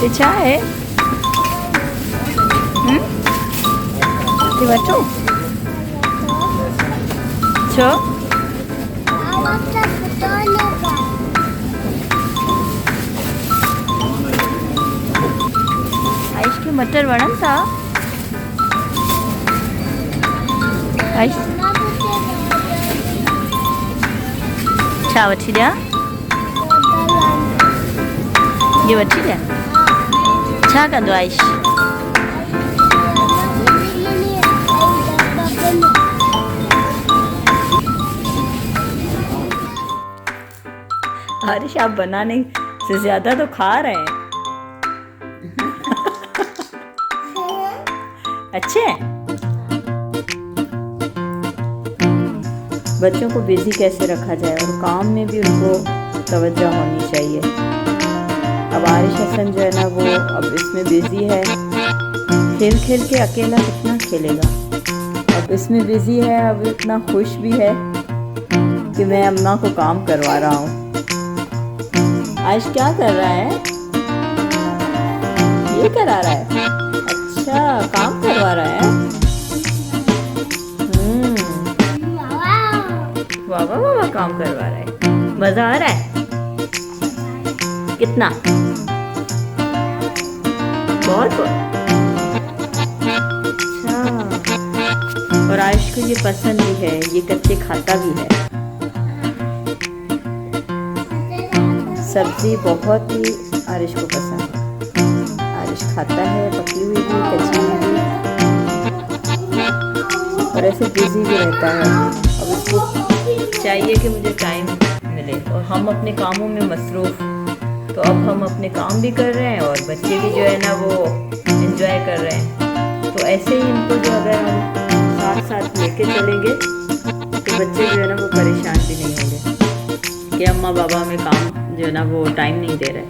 ते क्या है? ते बच्चों छो आइस के मटर वड़न था आइस छा वठी दिया ये वठी दिया छा कंदो आइस आरिश आप बनाने से ज्यादा तो खा रहे हैं। अच्छे हैं? बच्चों को बिजी कैसे रखा जाए और काम में भी उनको तवज्जो होनी चाहिए। अब आरिश हसन जो है ना वो अब इसमें बिजी है, खेल खेल के अकेला कितना खेलेगा। अब इसमें बिजी है, अब इतना खुश भी है कि मैं अम्मा को काम करवा रहा हूँ। आज क्या कर रहा है? ये करा रहा है। अच्छा काम करवा रहा है। वाह वाह वाह काम करवा रहा है। मजा आ रहा है? कितना? बहुत बहुत। अच्छा और आयुष को ये पसंद भी है, ये कच्चे खाता भी है। सब्जी बहुत ही आरिश को पसंद है। आरिश खाता है पकी हुई भी, कच्ची हुई भी और ऐसे बिजी भी रहता है। अब उसको चाहिए कि मुझे टाइम मिले और हम अपने कामों में मसरूफ़, तो अब हम अपने काम भी कर रहे हैं और बच्चे भी जो है ना वो एंजॉय कर रहे हैं। तो ऐसे ही इनको जो अगर हम साथ साथ लेके चलेंगे तो बच्चे जो है ना वो परेशान भी नहीं होंगे कि अम्मा बाबा में काम जो है ना वो टाइम नहीं दे रहे।